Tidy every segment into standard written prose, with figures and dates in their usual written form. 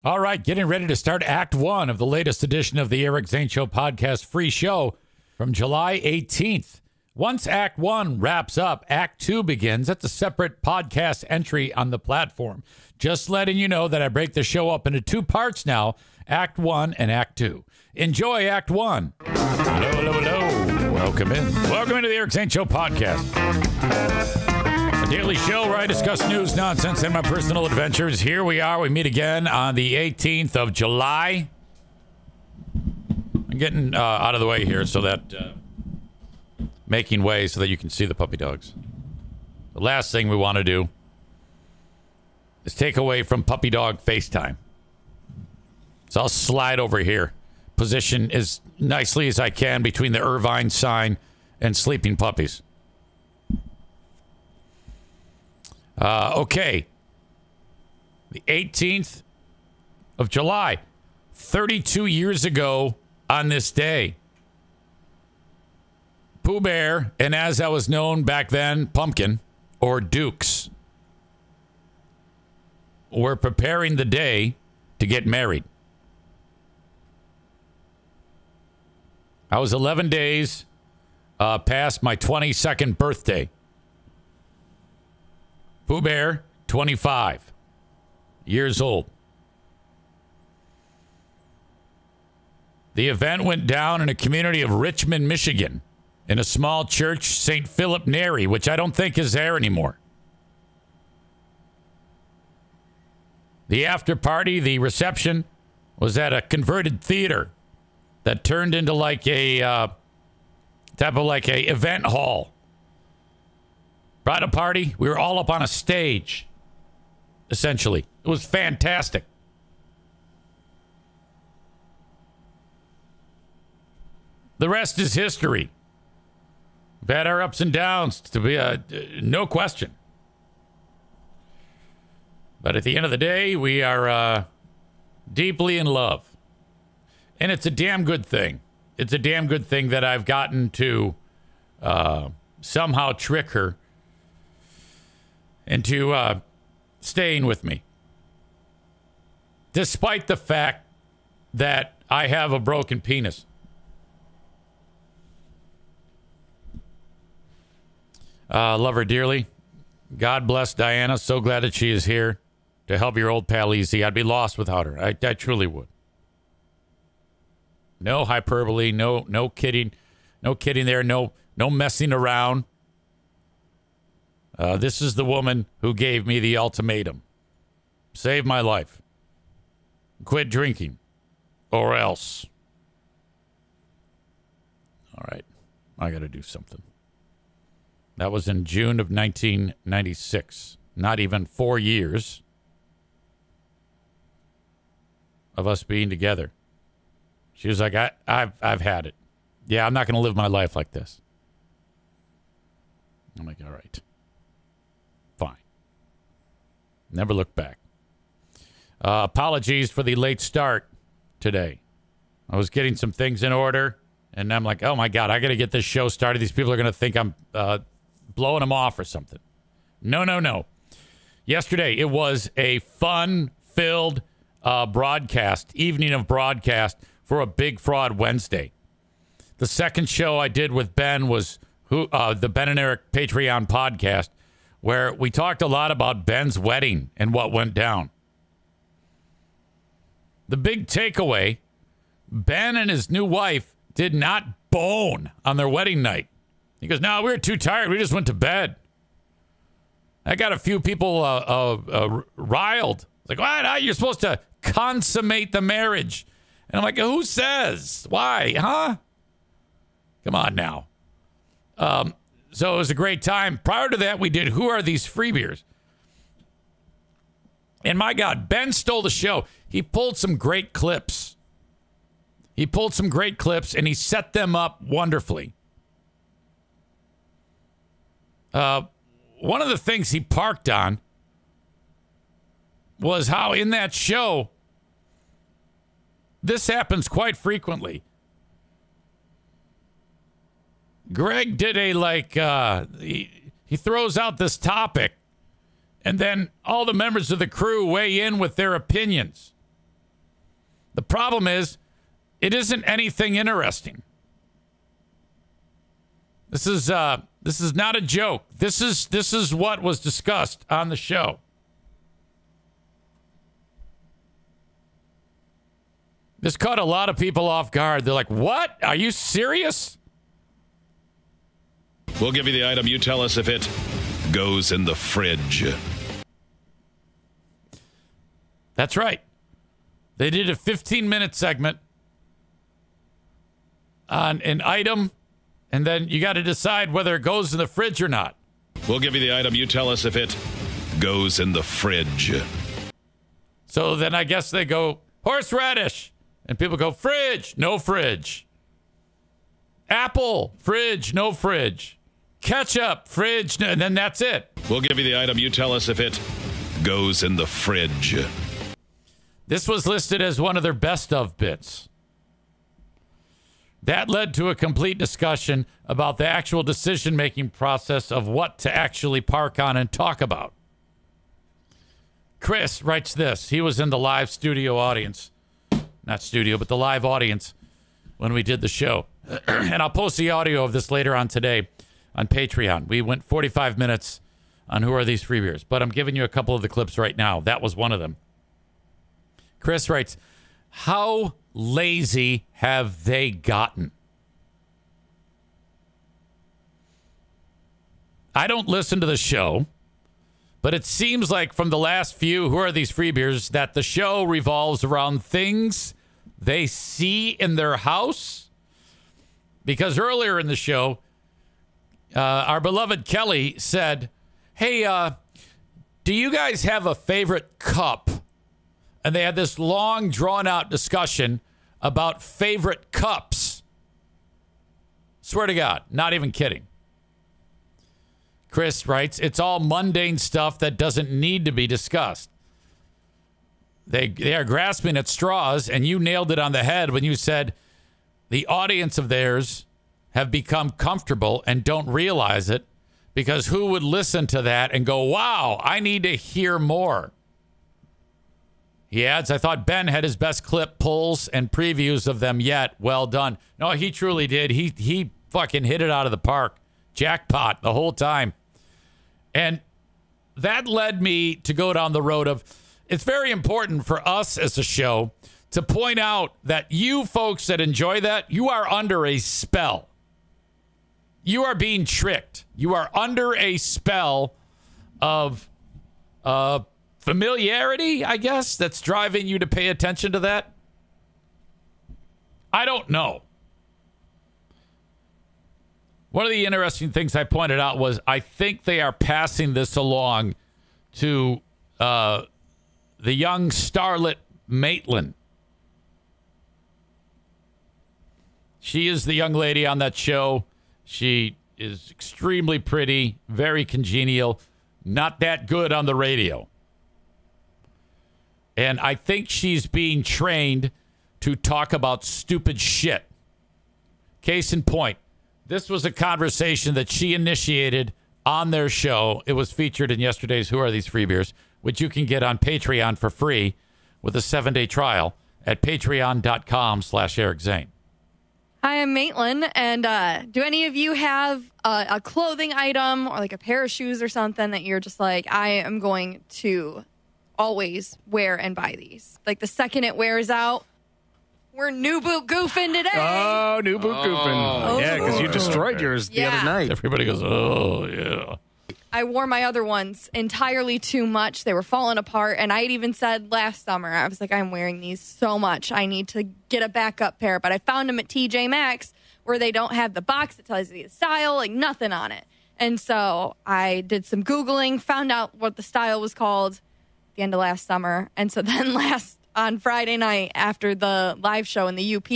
All right, getting ready to start Act 1 of the latest edition of the Eric Zane Show podcast free show from July 18th. Once Act 1 wraps up, Act 2 begins. That's a separate podcast entry on the platform. Just letting you know that I break the show up into two parts now, Act 1 and Act 2. Enjoy Act 1. Hello, hello, hello. Welcome in. Welcome into the Eric Zane Show podcast. A daily show where I discuss news, nonsense, and my personal adventures. Here we are. We meet again on the 18th of July. I'm getting out of the way here so that... making way so that you can see the puppy dogs. The last thing we want to do is take away from puppy dog FaceTime. So I'll slide over here. Position as nicely as I can between the Irvine sign and sleeping puppies. Okay. The 18th of July. 32 years ago on this day. Pooh Bear, and as I was known back then, Pumpkin, or Dukes, were preparing the day to get married. I was 11 days past my 22nd birthday. Pooh Bear, 25 years old. The event went down in a community of Richmond, Michigan, in a small church, St. Philip Neri, which I don't think is there anymore. The after party, the reception, was at a converted theater that turned into like a type of like a event hall. Bridal party, we were all up on a stage, essentially. It was fantastic. The rest is history. We've had our ups and downs, to be no question. But at the end of the day, we are deeply in love. And it's a damn good thing. It's a damn good thing that I've gotten to somehow trick her into staying with me. Despite the fact that I have a broken penis. Love her dearly. God bless Diana. So glad that she is here to help your old pal Easy. I'd be lost without her. I truly would. No hyperbole. No kidding. No kidding there. No messing around. This is the woman who gave me the ultimatum. Save my life. Quit drinking. Or else. All right. I got to do something. That was in June of 1996. Not even 4 years of us being together. She was like, I've had it. Yeah, I'm not going to live my life like this. I'm like, all right. Fine. Never look back. Apologies for the late start today. I was getting some things in order, and I'm like, oh, my God, I got to get this show started. These people are going to think I'm... blowing them off or something. No. Yesterday, it was a fun-filled evening of broadcast for a Big Fraud Wednesday. The second show I did with Ben was the Ben and Eric Patreon podcast, where we talked a lot about Ben's wedding and what went down. The big takeaway, Ben and his new wife did not bone on their wedding night. He goes, no, we were too tired. We just went to bed. I got a few people riled. It's like, what? You're supposed to consummate the marriage. And I'm like, who says? Why? Huh? Come on now. So it was a great time. Prior to that, we did Who Are These Free Beers? And my God, Ben stole the show. He pulled some great clips. And he set them up wonderfully. One of the things he parked on was how in that show, this happens quite frequently. Greg did he throws out this topic, and then all the members of the crew weigh in with their opinions. The problem is, it isn't anything interesting. This is not a joke. This is what was discussed on the show. This caught a lot of people off guard. They're like, "What? Are you serious?" We'll give you the item. You tell us if it goes in the fridge. That's right. They did a 15-minute segment on an item, and then you got to decide whether it goes in the fridge or not. We'll give you the item. You tell us if it goes in the fridge. So then I guess they go, horseradish. And people go, fridge, no fridge. Apple, fridge, no fridge. Ketchup, fridge, no, and then that's it. We'll give you the item. You tell us if it goes in the fridge. This was listed as one of their best of bits. That led to a complete discussion about the actual decision-making process of what to actually park on and talk about. Chris writes this. He was in the live studio audience. Not studio, but the live audience when we did the show. And I'll post the audio of this later on today on Patreon. We went 45 minutes on Who Are These Free Beers, but I'm giving you a couple of the clips right now. That was one of them. Chris writes, how lazy have they gotten? I don't listen to the show, but it seems like from the last few Who Are These Free Beers that the show revolves around things they see in their house. Because earlier in the show, our beloved Kelly said, hey, do you guys have a favorite cup? And they had this long, drawn-out discussion about favorite cups. Swear to God, not even kidding. Chris writes, it's all mundane stuff that doesn't need to be discussed. They are grasping at straws, and you nailed it on the head when you said the audience of theirs have become comfortable and don't realize it, because who would listen to that and go, wow, I need to hear more? He adds, I thought Ben had his best clip pulls and previews of them yet. Well done. No, he truly did. He fucking hit it out of the park. Jackpot the whole time. And that led me to go down the road of, it's very important for us as a show to point out that you folks that enjoy that, you are under a spell. You are being tricked. You are under a spell of familiarity, I guess, that's driving you to pay attention to that. I don't know. One of the interesting things I pointed out was I think they are passing this along to the young starlet Maitland. She is the young lady on that show. She is extremely pretty, very congenial, not that good on the radio. And I think she's being trained to talk about stupid shit. Case in point, this was a conversation that she initiated on their show. It was featured in yesterday's Who Are These Free Beers, which you can get on Patreon for free with a 7-day trial at patreon.com/Eric Zane. Hi, I'm Maitland, and do any of you have a clothing item or like a pair of shoes or something that you're just like, I am going to always wear and buy these? Like the second it wears out, we're new boot goofing today. Oh, new boot goofing. Oh. Yeah, because you destroyed yours the other night. Everybody goes, oh, yeah. I wore my other ones entirely too much. They were falling apart. And I had even said last summer, I was like, I'm wearing these so much. I need to get a backup pair. But I found them at TJ Maxx where they don't have the box that tells you the style, like nothing on it. And so I did some Googling, found out what the style was called at the end of last summer. And so then on Friday night after the live show in the UP,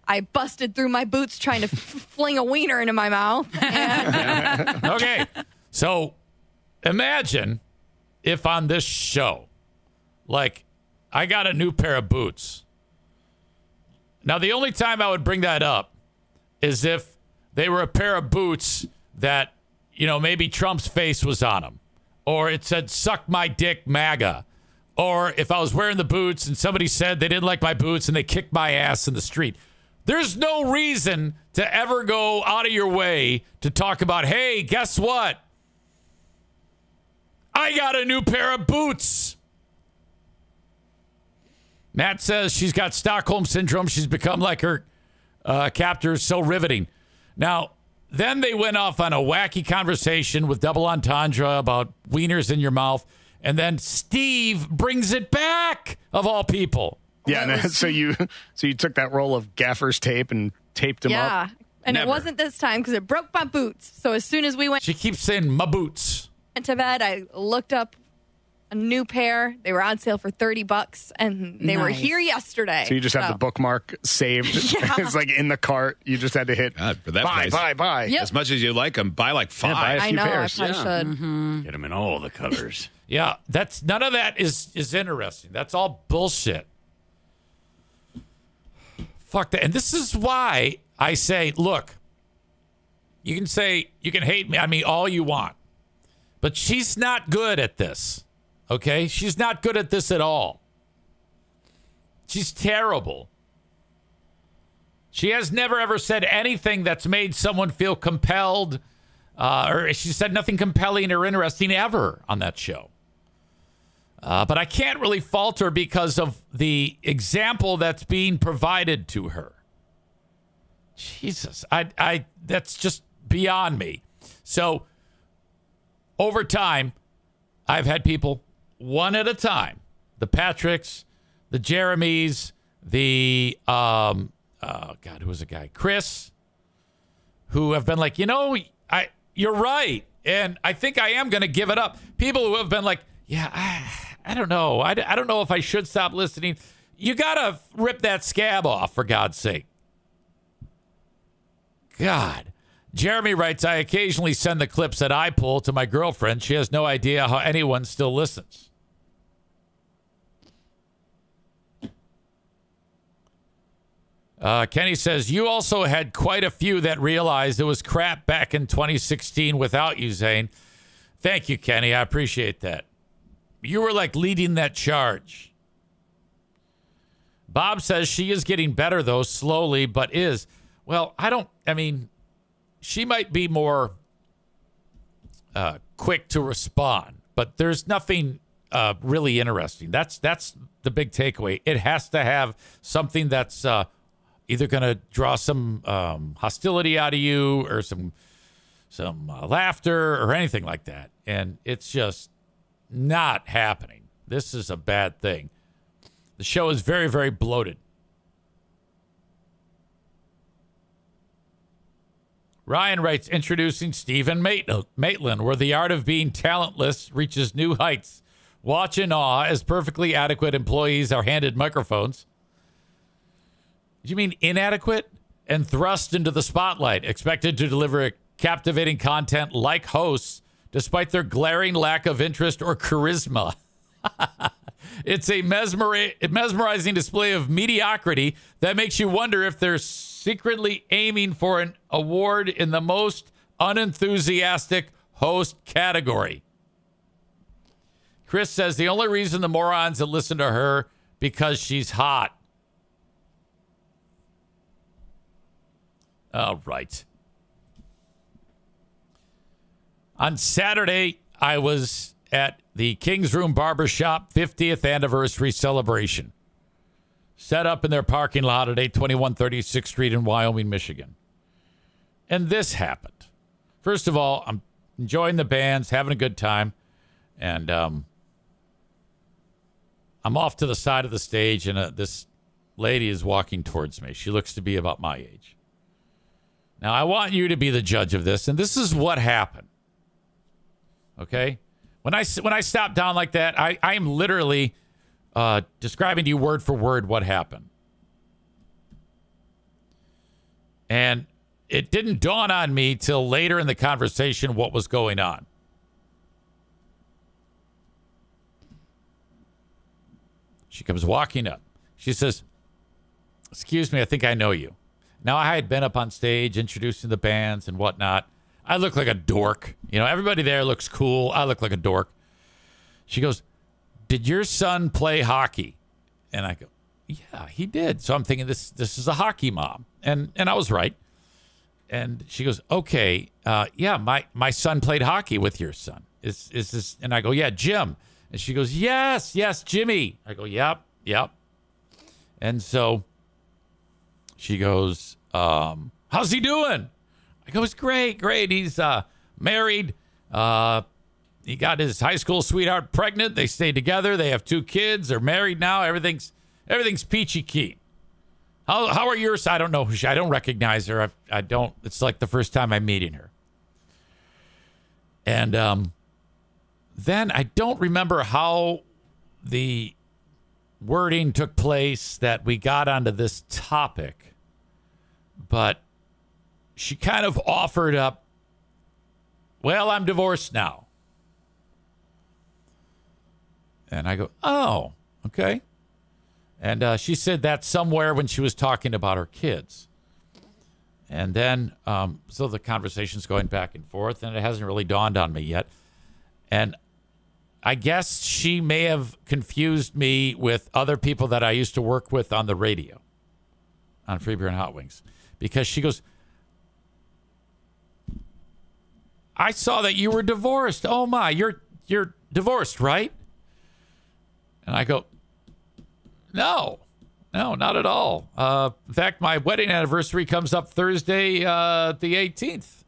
I busted through my boots trying to fling a wiener into my mouth. And Okay. So imagine if on this show, like, I got a new pair of boots. Now, the only time I would bring that up is if they were a pair of boots that, maybe Trump's face was on them, or it said, suck my dick MAGA, or if I was wearing the boots and somebody said they didn't like my boots and they kicked my ass in the street. There's no reason to ever go out of your way to talk about, hey, guess what? I got a new pair of boots. Matt says she's got Stockholm Syndrome. She's become like her captors, so riveting. Now, then they went off on a wacky conversation with double entendre about wieners in your mouth. And then Steve brings it back, of all people. Yeah, so you took that roll of gaffer's tape and taped him up? Yeah, and Never. it wasn't this time because it broke my boots. So as soon as we went She keeps saying my boots. to bed, I looked up a new pair. They were on sale for $30, and they were here yesterday. So you just have the bookmark saved. Yeah. It's like in the cart. You just had to hit God, for that buy, price. buy. Yep. As much as you like them, buy like 5. buy a I few know, pairs. I probably should. Get them in all the colors. Yeah, that's none of that is interesting. That's all bullshit. Fuck that. And this is why I say, look, you can hate me, I mean, all you want. But she's not good at this. Okay? She's not good at this at all. She's terrible. She has never ever said anything that's made someone feel compelled, or she said nothing compelling or interesting ever on that show. But I can't really fault her because of the example that's being provided to her. Jesus, I that's just beyond me. So over time, I've had people one at a time, the Patricks, the Jeremys, the God, who was a guy, Chris, who have been like, you're right, and I think I am going to give it up. People who have been like, yeah, I don't know. I don't know if I should stop listening. You got to rip that scab off, for God's sake. God. Jeremy writes, I occasionally send the clips that I pull to my girlfriend. She has no idea how anyone still listens. Kenny says, you also had quite a few that realized it was crap back in 2016 without you, Zane. Thank you, Kenny. I appreciate that. You were like leading that charge. Bob says she is getting better, though, slowly, but is. Well, she might be more quick to respond, but there's nothing really interesting. That's the big takeaway. It has to have something that's either going to draw some hostility out of you or some laughter or anything like that. And it's just not happening. This is a bad thing. The show is very, very bloated. Ryan writes, introducing Stephen Maitland, where the art of being talentless reaches new heights. Watch in awe as perfectly adequate employees are handed microphones. Do you mean inadequate? And thrust into the spotlight, expected to deliver captivating content like hosts, despite their glaring lack of interest or charisma. It's a mesmerizing display of mediocrity that makes you wonder if they're secretly aiming for an award in the most unenthusiastic host category. Chris says the only reason the morons that listen to her because she's hot. All right. On Saturday, I was at the King's Room Barbershop 50th anniversary celebration, set up in their parking lot at 821 Street in Wyoming, Michigan. And this happened. First of all, I'm enjoying the bands, having a good time, and I'm off to the side of the stage, and this lady is walking towards me. She looks to be about my age. Now, I want you to be the judge of this, and this is what happened. Okay? When I stop down like that, I am literally describing to you word for word what happened. And it didn't dawn on me till later in the conversation what was going on. She comes walking up. She says, "Excuse me, I think I know you." Now, I had been up on stage introducing the bands and whatnot. I look like a dork. Everybody there looks cool. I look like a dork. She goes, did your son play hockey? And I go, yeah, he did. So I'm thinking this is a hockey mom. And I was right. And she goes, okay, yeah, my son played hockey with your son. Is this? And I go, yeah, Jim. And she goes, yes, Jimmy. I go, yep. And so she goes, how's he doing? I go, it's great. He's married. He got his high school sweetheart pregnant. They stayed together. They have 2 kids. They're married now. Everything's peachy keen. How are yours? I don't know. I don't recognize her. I don't. It's like the first time I'm meeting her. And then I don't remember how the wording took place that we got onto this topic, but she kind of offered up, well, I'm divorced now. And I go, oh, okay. And she said that somewhere when she was talking about her kids. And then, so the conversation's going back and forth, and it hasn't really dawned on me yet. And I guess she may have confused me with other people that I used to work with on the radio, on Free Beer and Hot Wings, because she goes, I saw that you were divorced. Oh my, you're divorced, right? And I go, no, not at all. In fact, my wedding anniversary comes up Thursday, the 18th.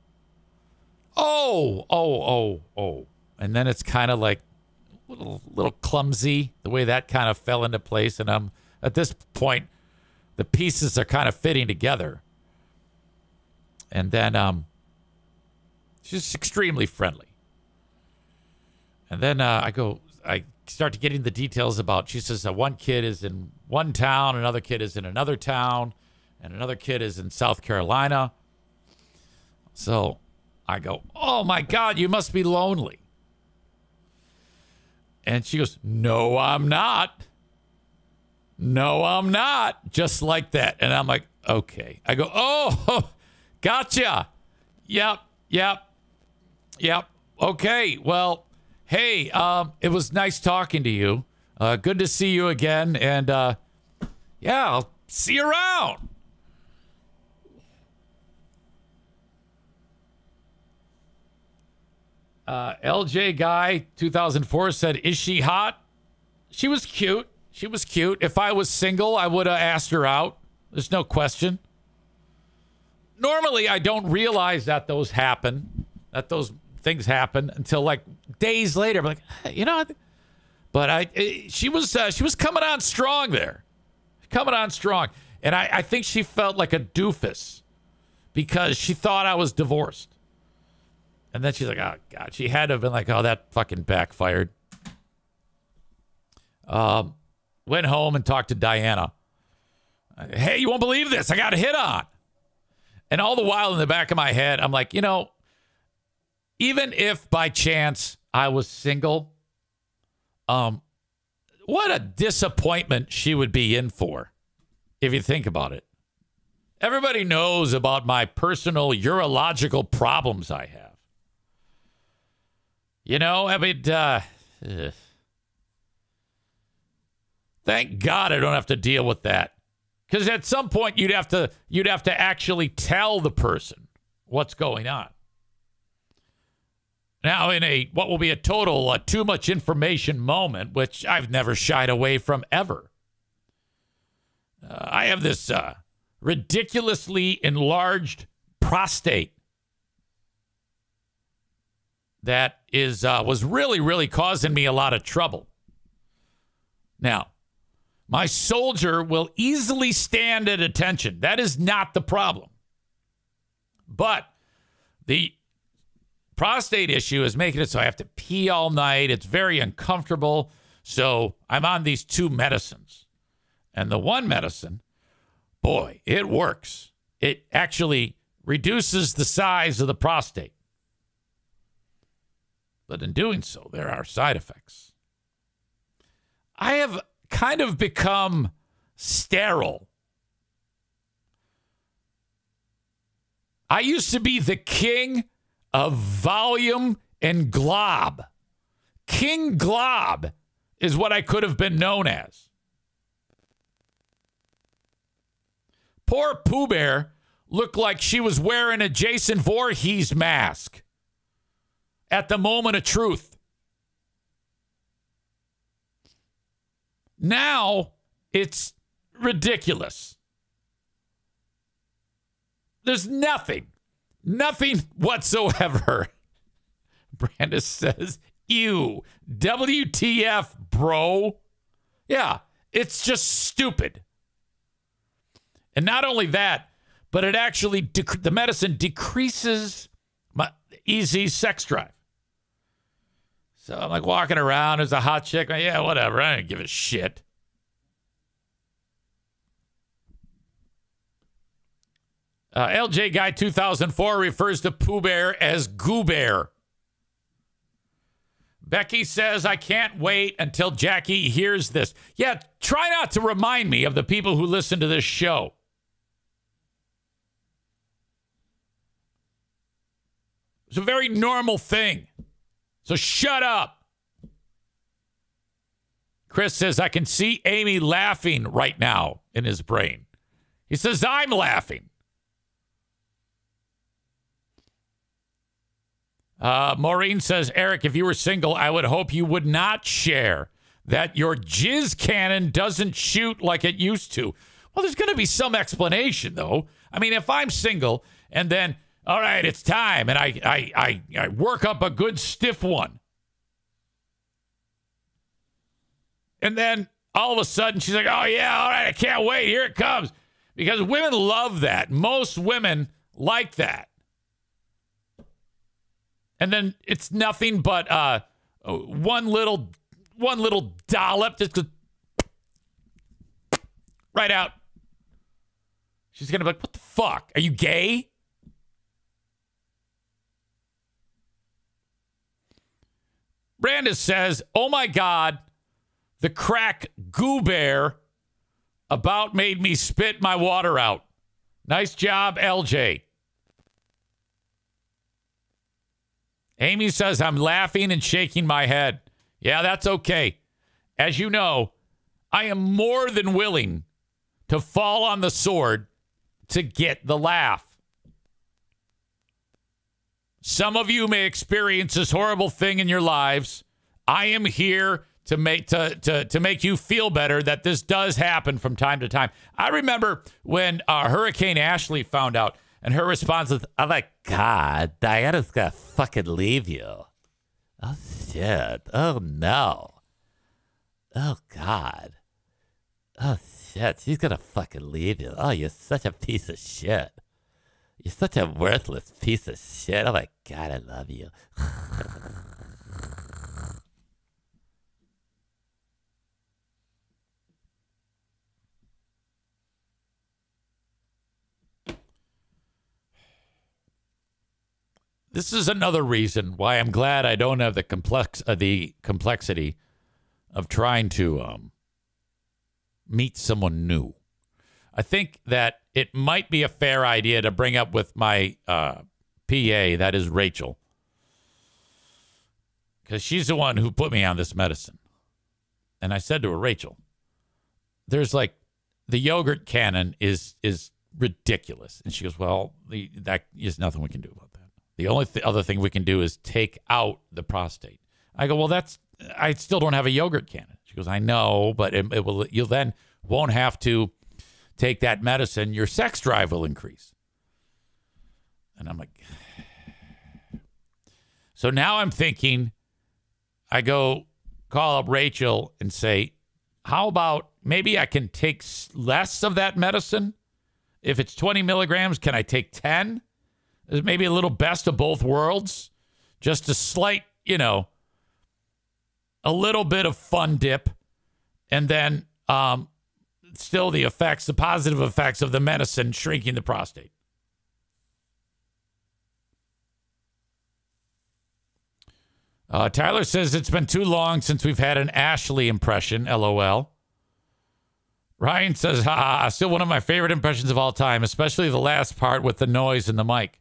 Oh. And then it's kind of like a little clumsy, the way that kind of fell into place. And at this point, the pieces are kind of fitting together. And then she's extremely friendly. And then I start getting the details about, she says one kid is in one town, another kid is in another town, and another kid is in South Carolina. So I go, oh my God, you must be lonely. And she goes, no, I'm not. Just like that. And I'm like, okay. I go, oh, gotcha. Yep. Okay. Well, hey, it was nice talking to you. Good to see you again. And yeah, I'll see you around. LJ Guy 2004 said, is she hot? She was cute. If I was single, I would have asked her out. There's no question. Normally, I don't realize that those things happen until like days later. I'm like, hey, but she was coming on strong there. And I think she felt like a doofus because she thought I was divorced. And then she's like, oh, God. She had to have been like, oh, that fucking backfired. Went home and talked to Diana. Hey, you won't believe this. I got a hit on. And all the while in the back of my head, I'm like, even if by chance I was single, what a disappointment she would be in for, if you think about it. Everybody knows about my personal urological problems I have. Thank God I don't have to deal with that. Because at some point you'd have to actually tell the person what's going on. Now, in what will be a total too much information moment, which I've never shied away from ever. I have this ridiculously enlarged prostate that was really, really causing me a lot of trouble. Now, my soldier will easily stand at attention. That is not the problem. But the prostate issue is making it so I have to pee all night. It's very uncomfortable. So I'm on these 2 medicines. And the one medicine, boy, it works. It actually reduces the size of the prostate. But in doing so, there are side effects. I have kind of become sterile. I used to be the king of volume and glob. King Glob is what I could have been known as. Poor Pooh Bear looked like she was wearing a Jason Voorhees mask at the moment of truth. Now it's ridiculous. There's nothing whatsoever. Brandis says, ew, WTF, bro. Yeah, it's just stupid. And not only that, but it actually, the medicine decreases my easy sex drive. So I'm like walking around as a hot chick. Like, yeah, whatever. I don't give a shit. LJ Guy 2004 refers to Pooh Bear as Goo Bear. Becky says, I can't wait until Jackie hears this. Yeah, try not to remind me of the people who listen to this show. It's a very normal thing. So shut up. Chris says, I can see Amy laughing right now in his brain. He says, I'm laughing. Maureen says, Eric, if you were single, I would hope you would not share that your jizz cannon doesn't shoot like it used to. Well, there's going to be some explanation, though. I mean, if I'm single and then, all right, it's time, and I work up a good stiff one. And then all of a sudden she's like, oh, yeah, all right, I can't wait. Here it comes. Because women love that. Most women like that. And then it's nothing but one little dollop just goes right out. She's going to be like, what the fuck? Are you gay? Brandis says, oh my God, the crack Goo Bear about made me spit my water out. Nice job, LJ. Amy says, I'm laughing and shaking my head. Yeah, that's okay. As you know, I am more than willing to fall on the sword to get the laugh. Some of you may experience this horrible thing in your lives. I am here to make you feel better that this does happen from time to time. I remember when Hurricane Ashley found out, and her response was, oh my God, Diana's gonna fucking leave you. Oh shit. Oh no. Oh God. Oh shit, she's gonna fucking leave you. Oh, you're such a piece of shit. You're such a worthless piece of shit. Oh my God, I love you. This is another reason why I'm glad I don't have the complexity of trying to meet someone new. I think that it might be a fair idea to bring up with my PA, that is Rachel, because she's the one who put me on this medicine. And I said to her, Rachel, there's like the yogurt cannon is ridiculous. And she goes, well, that is nothing we can do about that. The only other thing we can do is take out the prostate. I go, well, I still don't have a yogurt cannon. She goes, I know, but it will. You then won't have to take that medicine. Your sex drive will increase. And I'm like, so now I'm thinking, I go call up Rachel and say, how about maybe I can take less of that medicine? If it's 20 milligrams, can I take 10? Maybe a little best of both worlds. Just a slight, a little bit of fun dip. And then still the positive effects of the medicine shrinking the prostate. Tyler says it's been too long since we've had an Ashley impression. LOL. Ryan says, still one of my favorite impressions of all time, especially the last part with the noise in the mic.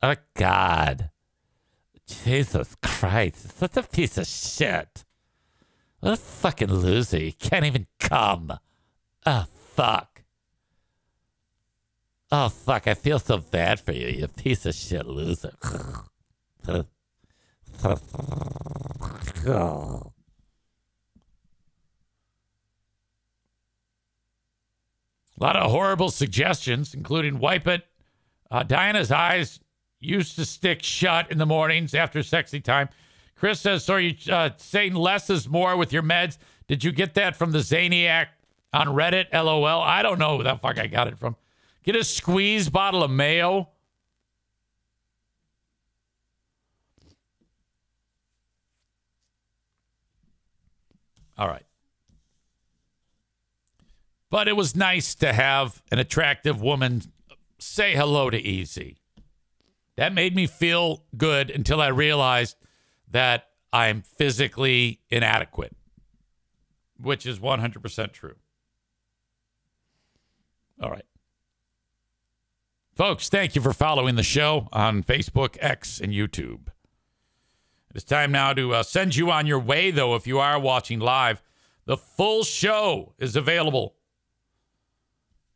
Oh, God. Jesus Christ. Such a piece of shit. What a fucking loser. You can't even come. Oh, fuck. Oh, fuck. I feel so bad for you, you piece of shit loser. A lot of horrible suggestions, including wipe it. Diana's eyes used to stick shut in the mornings after sexy time. Chris says, so are you saying less is more with your meds? Did you get that from the Zaniac on Reddit? LOL. I don't know who the fuck I got it from. Get a squeeze bottle of mayo. All right. But it was nice to have an attractive woman say hello to Easy. That made me feel good until I realized that I'm physically inadequate, which is 100% true. All right. Folks, thank you for following the show on Facebook, X, and YouTube. It's time now to send you on your way, though, if you are watching live. The full show is available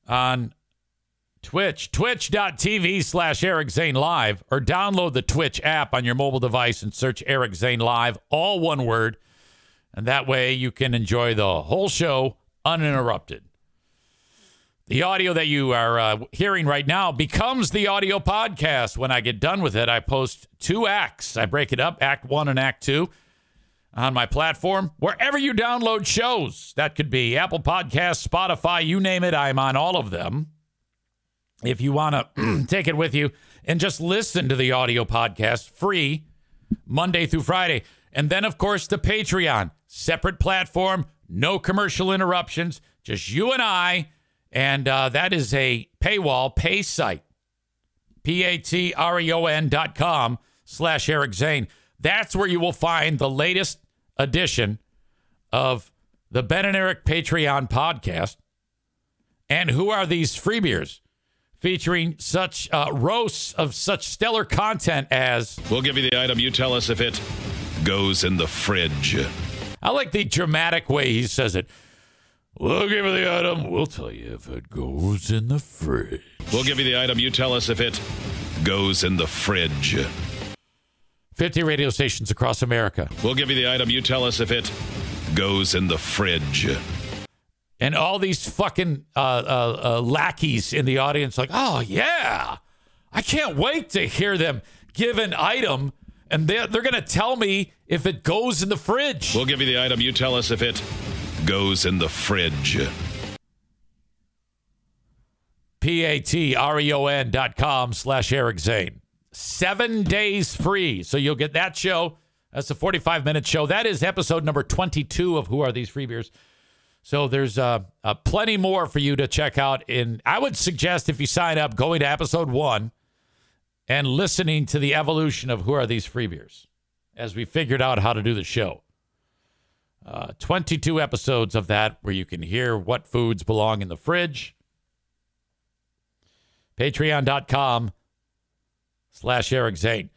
on Twitch, twitch.tv/Eric Zane Live, or download the Twitch app on your mobile device and search Eric Zane Live, all one word. And that way you can enjoy the whole show uninterrupted. The audio that you are hearing right now becomes the audio podcast. When I get done with it, I post 2 acts. I break it up, Act 1 and Act 2, on my platform. Wherever you download shows, that could be Apple Podcasts, Spotify, you name it, I'm on all of them. If you want to take it with you and just listen to the audio podcast free Monday through Friday. And then, of course, the Patreon. Separate platform, no commercial interruptions, just you and I. And that is a paywall, pay site. patreon.com/Eric Zane. That's where you will find the latest edition of the Ben and Eric Patreon podcast. And who are these freebiers? Featuring such roasts of such stellar content as... We'll give you the item. You tell us if it goes in the fridge. I like the dramatic way he says it. We'll give you the item. We'll tell you if it goes in the fridge. We'll give you the item. You tell us if it goes in the fridge. 50 radio stations across America. We'll give you the item. You tell us if it goes in the fridge. And all these fucking lackeys in the audience like, oh, yeah. I can't wait to hear them give an item, and they're going to tell me if it goes in the fridge. We'll give you the item. You tell us if it goes in the fridge. patreon.com/Eric Zane. 7 days free. So you'll get that show. That's a 45-minute show. That is episode number 22 of Who Are These Free Beers? So there's plenty more for you to check out. I would suggest if you sign up, going to episode 1 and listening to the evolution of Who Are These Free Beers as we figured out how to do the show. 22 episodes of that where you can hear what foods belong in the fridge. Patreon.com/Eric Zane.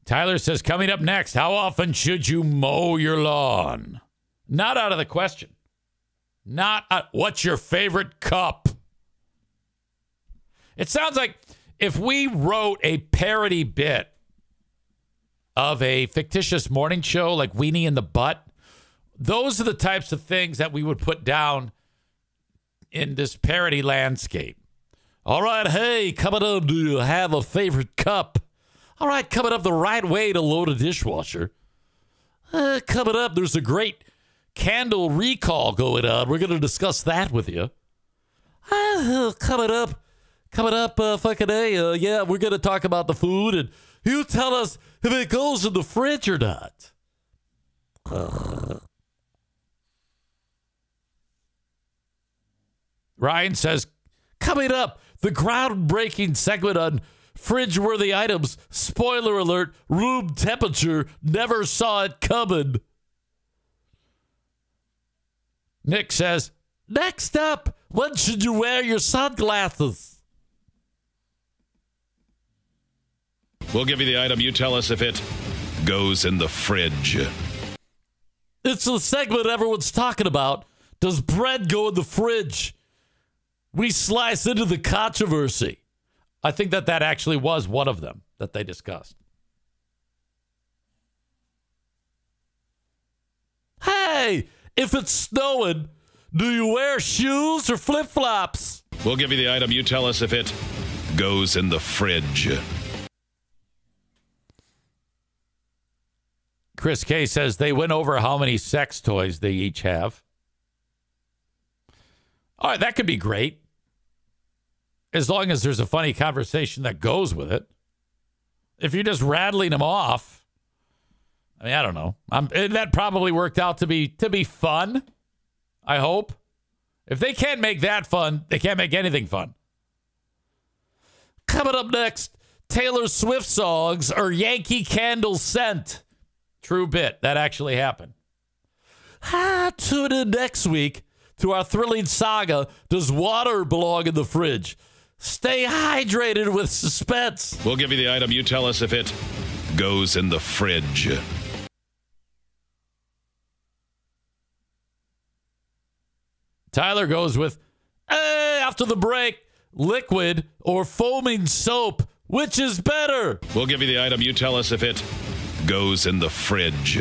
Tyler says, coming up next, how often should you mow your lawn? Not out of the question. What's your favorite cup? It sounds like if we wrote a parody bit of a fictitious morning show like Weenie in the Butt, those are the types of things that we would put down in this parody landscape. All right, hey, coming up, do you have a favorite cup? All right, coming up, the right way to load a dishwasher. Coming up, there's a great candle recall going on. We're going to discuss that with you. Coming up, fucking A, yeah, we're going to talk about the food, and you tell us if it goes in the fridge or not. Ryan says, coming up, the groundbreaking segment on fridge-worthy items. Spoiler alert, room temperature, never saw it coming. Nick says, next up, when should you wear your sunglasses? We'll give you the item. You tell us if it goes in the fridge. It's the segment everyone's talking about. Does bread go in the fridge? We slice into the controversy. I think that actually was one of them that they discussed. Hey, if it's snowing, do you wear shoes or flip-flops? We'll give you the item. You tell us if it goes in the fridge. Chris K says they went over how many sex toys they each have. All right, that could be great. As long as there's a funny conversation that goes with it. If you're just rattling them off, I mean, I don't know. That probably worked out to be fun, I hope. If they can't make that fun, they can't make anything fun. Coming up next, Taylor Swift songs or Yankee Candle scent. True bit. That actually happened. Tune in next week to our thrilling saga, Does Water Belong in the Fridge? Stay hydrated with suspense. We'll give you the item. You tell us if it goes in the fridge. Tyler goes with, after the break, liquid or foaming soap, which is better? We'll give you the item. You tell us if it goes in the fridge.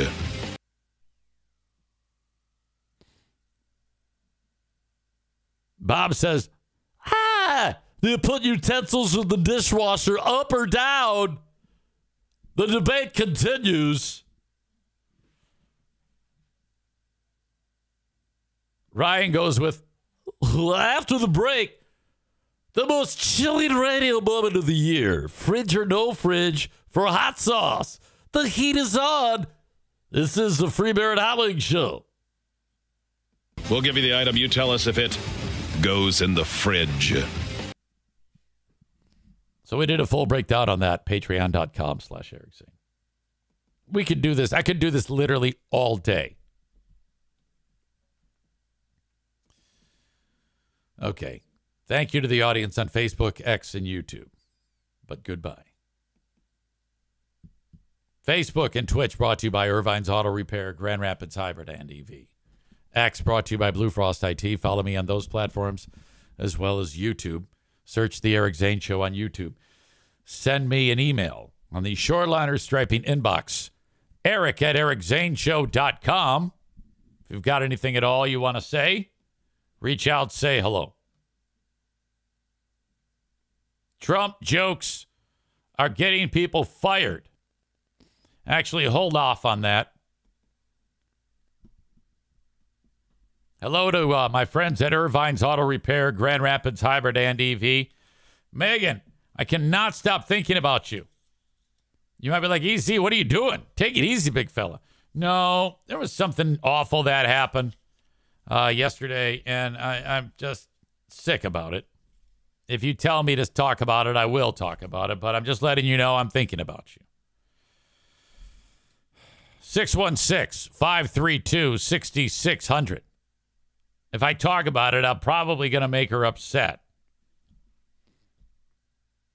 Bob says, do you put utensils in the dishwasher up or down? The debate continues. Ryan goes with, after the break, the most chilling radio moment of the year. Fridge or no fridge for hot sauce. The heat is on. This is the Free Bear and Howling Show. We'll give you the item. You tell us if it goes in the fridge. So we did a full breakdown on that. Patreon.com/Eric Zane. We could do this. I could do this literally all day. Okay. Thank you to the audience on Facebook, X, and YouTube. But goodbye. Facebook and Twitch brought to you by Irvine's Auto Repair, Grand Rapids Hybrid, and EV. X brought to you by Blue Frost IT. Follow me on those platforms as well as YouTube. Search The Eric Zane Show on YouTube. Send me an email on the Shoreliner Striping inbox, eric@ericzaneshow.com. If you've got anything at all you want to say, reach out, say hello. Trump jokes are getting people fired. Actually, hold off on that. Hello to my friends at Irvine's Auto Repair, Grand Rapids Hybrid and EV. Megan, I cannot stop thinking about you. You might be like, EZ, what are you doing? Take it easy, big fella. No, there was something awful that happened yesterday, and I'm just sick about it. If you tell me to talk about it, I will talk about it, but I'm just letting you know I'm thinking about you. 616-532-6600. If I talk about it, I'm probably going to make her upset.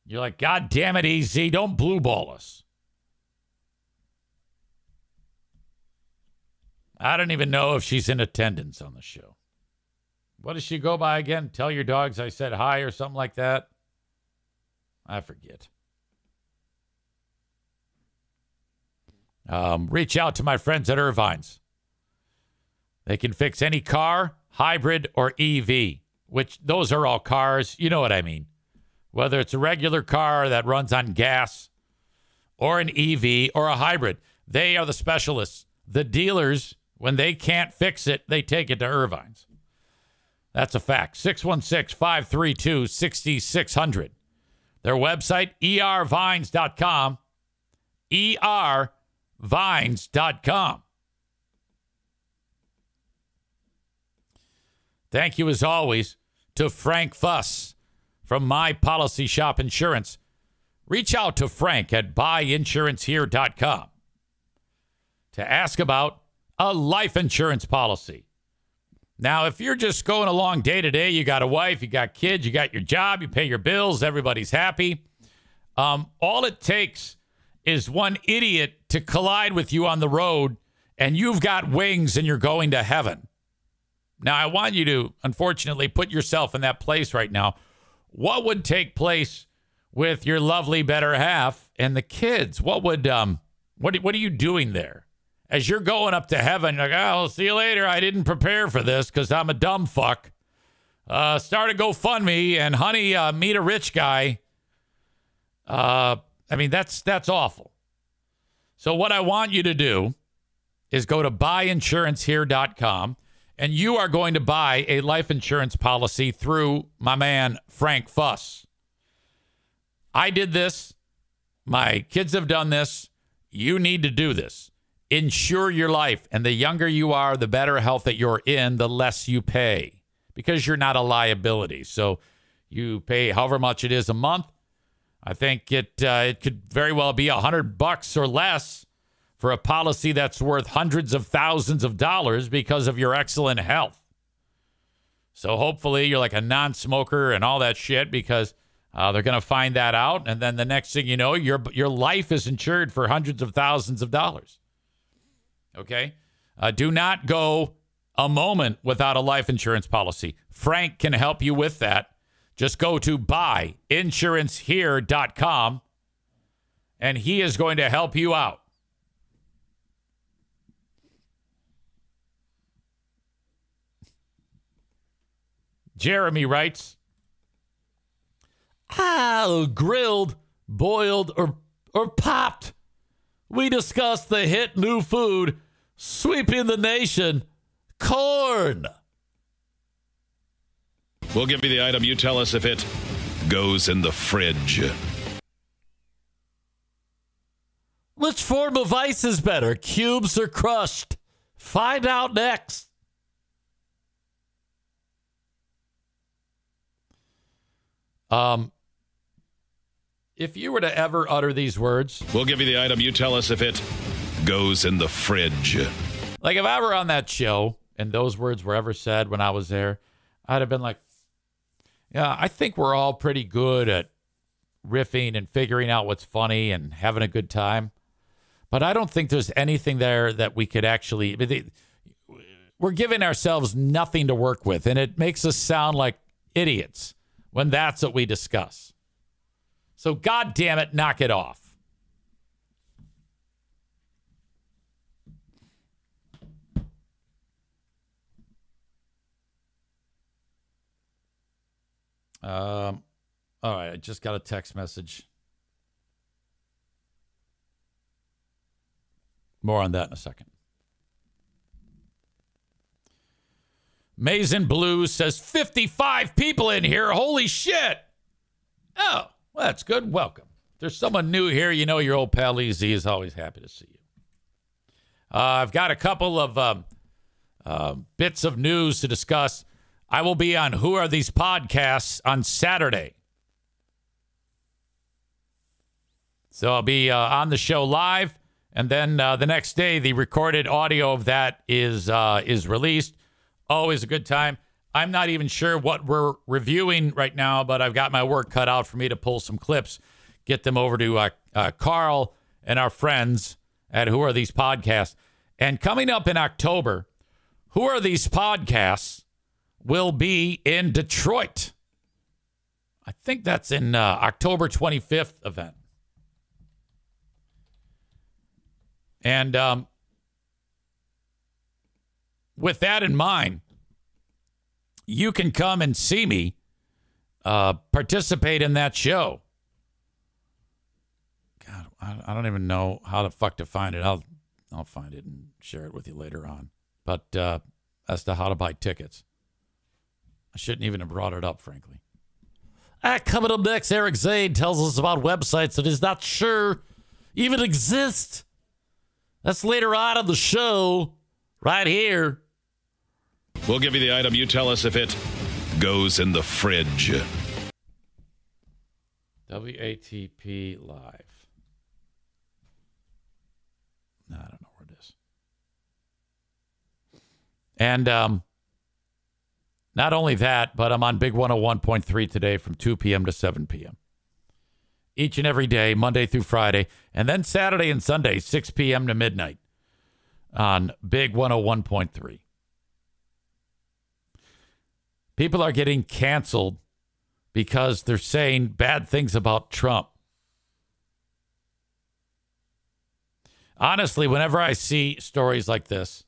You're like, God damn it, EZ, don't blue ball us. I don't even know if she's in attendance on the show. What does she go by again? Tell your dogs I said hi or something like that? I forget. Reach out to my friends at Irvine's. They can fix any car, hybrid, or EV, which those are all cars. You know what I mean. Whether it's a regular car that runs on gas or an EV or a hybrid, they are the specialists. The dealers, when they can't fix it, they take it to Irvine's. That's a fact. 616-532-6600. Their website, ervines.com. ervines.com. Thank you, as always, to Frank Fuss from My Policy Shop Insurance. Reach out to Frank at buyinsurancehere.com to ask about a life insurance policy. Now, if you're just going along day to day, you got a wife, you got kids, you got your job, you pay your bills, everybody's happy. All it takes is one idiot to collide with you on the road and you've got wings and you're going to heaven. Now, I want you to, unfortunately, put yourself in that place right now. What would take place with your lovely better half and the kids? What are you doing there? As you're going up to heaven, you're like, oh, I'll see you later. I didn't prepare for this because I'm a dumb fuck. Start a GoFundMe and honey, meet a rich guy. That's awful. So what I want you to do is go to buyinsurancehere.com and you are going to buy a life insurance policy through my man, Frank Fuss. I did this. My kids have done this. You need to do this. Insure your life. And the younger you are, the better health that you're in, the less you pay because you're not a liability. So you pay however much it is a month. I think it could very well be $100 or less for a policy that's worth hundreds of thousands of dollars because of your excellent health. So hopefully you're like a non-smoker and all that shit because they're going to find that out. And then the next thing you know, your life is insured for hundreds of thousands of dollars. Okay? Do not go a moment without a life insurance policy. Frank can help you with that. Just go to buyinsurancehere.com and he is going to help you out. Jeremy writes, grilled, boiled, or popped. We discussed the hit new food sweeping the nation, corn. We'll give you the item. You tell us if it goes in the fridge. Which form of ice is better, cubes or crushed? Find out next. If you were to ever utter these words, we'll give you the item. You tell us if it goes in the fridge. Like if I were on that show and those words were ever said when I was there, I'd have been like, yeah, I think we're all pretty good at riffing and figuring out what's funny and having a good time. But I don't think there's anything there that we could actually, we're giving ourselves nothing to work with. And it makes us sound like idiots when that's what we discuss. So God damn it, knock it off. All right, I just got a text message. More on that in a second. Mason Blue says 55 people in here. Holy shit. Oh, well, that's good. Welcome. If there's someone new here, you know your old pal EZ is always happy to see you. I've got a couple of bits of news to discuss. I will be on Who Are These Podcasts on Saturday. So I'll be on the show live, and then the next day, the recorded audio of that is released. Always a good time. I'm not even sure what we're reviewing right now, but I've got my work cut out for me to pull some clips, get them over to Carl and our friends at Who Are These Podcasts. And coming up in October, Who Are These Podcasts will be in Detroit. I think that's in October 25th event. And with that in mind, you can come and see me participate in that show. God, I don't even know how the fuck to find it. I'll find it and share it with you later on. But as to how to buy tickets, I shouldn't even have brought it up, frankly. Coming up next, Eric Zane tells us about websites that he's not sure even exist. That's later on in the show, right here. We'll give you the item. You tell us if it goes in the fridge. WATP Live. No, I don't know where it is. And not only that, but I'm on Big 101.3 today from 2 p.m. to 7 p.m. each and every day, Monday through Friday, and then Saturday and Sunday, 6 p.m. to midnight on Big 101.3. People are getting canceled because they're saying bad things about Trump. Honestly, whenever I see stories like this,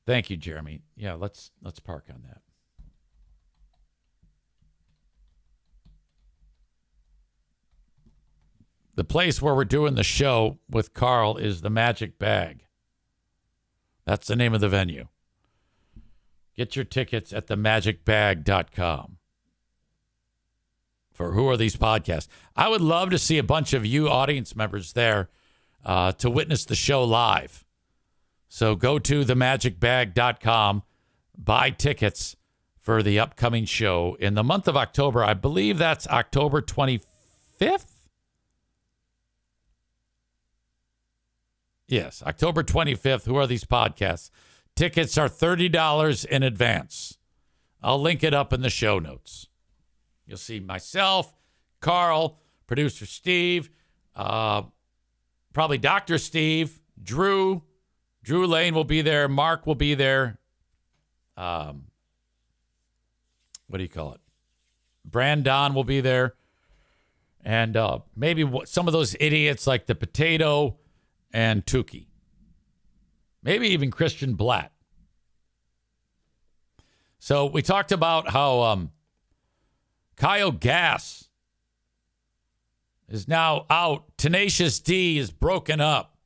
thank you, Jeremy. Yeah, let's park on that. The place where we're doing the show with Carl is the Magic Bag. That's the name of the venue. Get your tickets at themagic.bag.com for Who Are These Podcasts. I would love to see a bunch of you audience members there to witness the show live. So go to themagic.bag.com, buy tickets for the upcoming show in the month of October. I believe that's October 25th. Yes, October 25th. Who Are These Podcasts? Tickets are $30 in advance. I'll link it up in the show notes. You'll see myself, Carl, producer Steve, probably Dr. Steve, Drew Lane will be there. Mark will be there. What do you call it? Brandon will be there. And maybe some of those idiots like the Potato and Tukey. Maybe even Christian Blatt. So we talked about how Kyle Gass is now out. Tenacious D is broken up.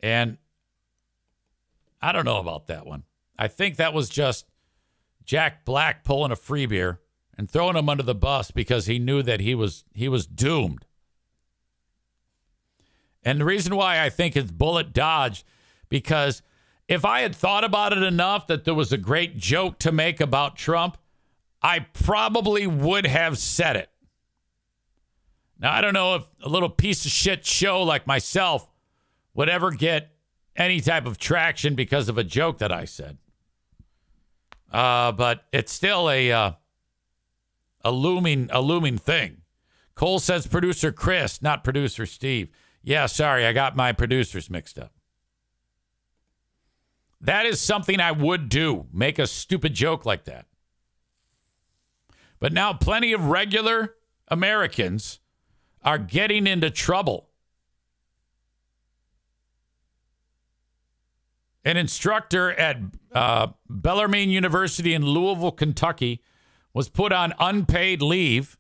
And I don't know about that one. I think that was just Jack Black pulling a free beer and throwing him under the bus because he knew that he was doomed. And the reason why I think it's bullet dodged, because if I had thought about it enough that there was a great joke to make about Trump, I probably would have said it. Now, I don't know if a little piece of shit show like myself would ever get any type of traction because of a joke that I said. But it's still a looming thing. Cole says producer Chris, not producer Steve. Yeah, sorry, I got my producers mixed up. That is something I would do, make a stupid joke like that. But now plenty of regular Americans are getting into trouble. An instructor at Bellarmine University in Louisville, Kentucky, was put on unpaid leave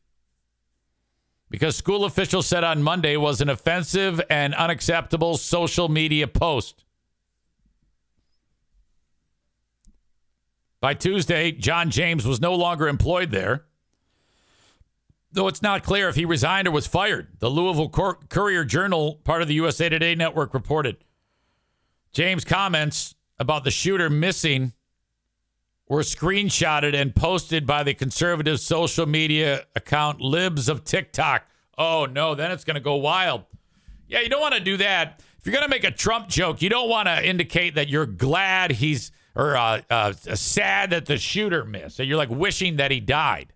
because school officials said on Monday was an offensive and unacceptable social media post. By Tuesday, John James was no longer employed there, though it's not clear if he resigned or was fired. The Louisville Courier-Journal, part of the USA Today network, reported. James' comments about the shooter missing were screenshotted and posted by the conservative social media account Libs of TikTok. Oh, no, then it's going to go wild. Yeah, you don't want to do that. If you're going to make a Trump joke, you don't want to indicate that you're glad he's, or sad that the shooter missed. So you're like wishing that he died.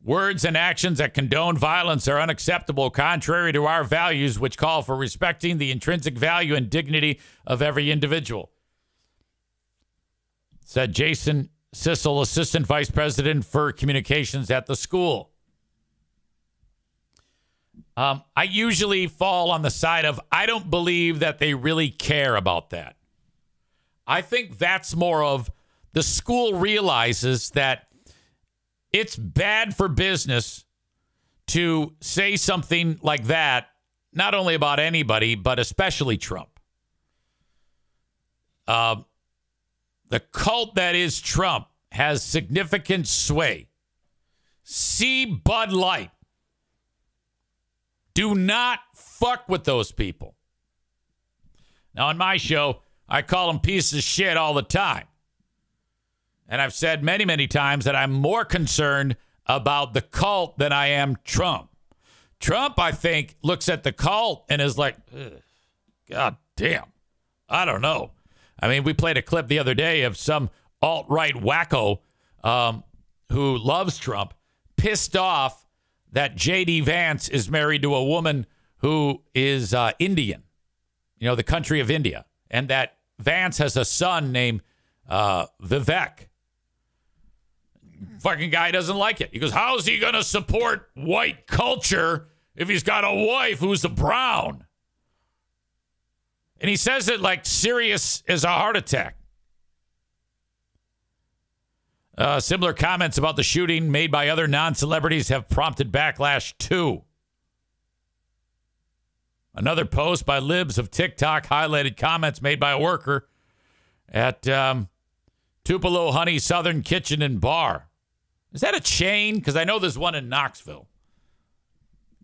Words and actions that condone violence are unacceptable, contrary to our values, which call for respecting the intrinsic value and dignity of every individual, said Jason Sissel, Assistant Vice President for Communications at the school. I usually fall on the side of I don't believe that they really care about that. I think that's more of the school realizes that it's bad for business to say something like that, not only about anybody, but especially Trump. The cult that is Trump has significant sway. See Bud Light. Do not fuck with those people. Now, on my show, I call them pieces of shit all the time. And I've said many, many times that I'm more concerned about the cult than I am Trump. Trump, I think, looks at the cult and is like, God damn, I don't know. I mean, we played a clip the other day of some alt-right wacko who loves Trump, pissed off that J.D. Vance is married to a woman who is Indian, the country of India, and that Vance has a son named Vivek. Fucking guy doesn't like it. He goes, how's he going to support white culture if he's got a wife who's a brown? And he says it like serious as a heart attack. Similar comments about the shooting made by other non-celebrities have prompted backlash too. Another post by Libs of TikTok highlighted comments made by a worker at Tupelo Honey Southern Kitchen and Bar. Is that a chain? Because I know there's one in Knoxville.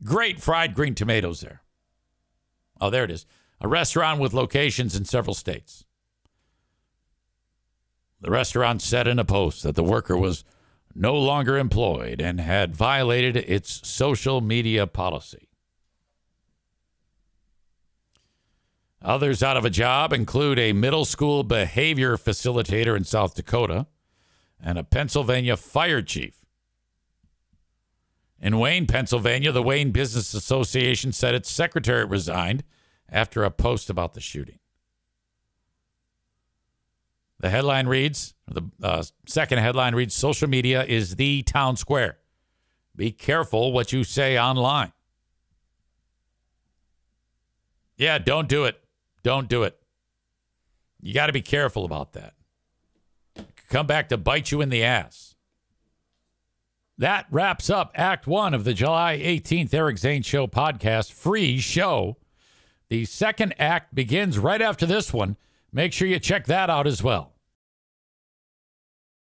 Great fried green tomatoes there. Oh, there it is. A restaurant with locations in several states. The restaurant said in a post that the worker was no longer employed and had violated its social media policy. Others out of a job include a middle school behavior facilitator in South Dakota and a Pennsylvania fire chief. In Wayne, Pennsylvania, the Wayne Business Association said its secretary resigned after a post about the shooting. The headline reads, the second headline reads, social media is the town square. Be careful what you say online. Yeah, don't do it. Don't do it. You got to be careful about that. Come back to bite you in the ass. That wraps up Act 1 of the July 18th Eric Zane Show podcast, free show. The second act begins right after this one. Make sure you check that out as well.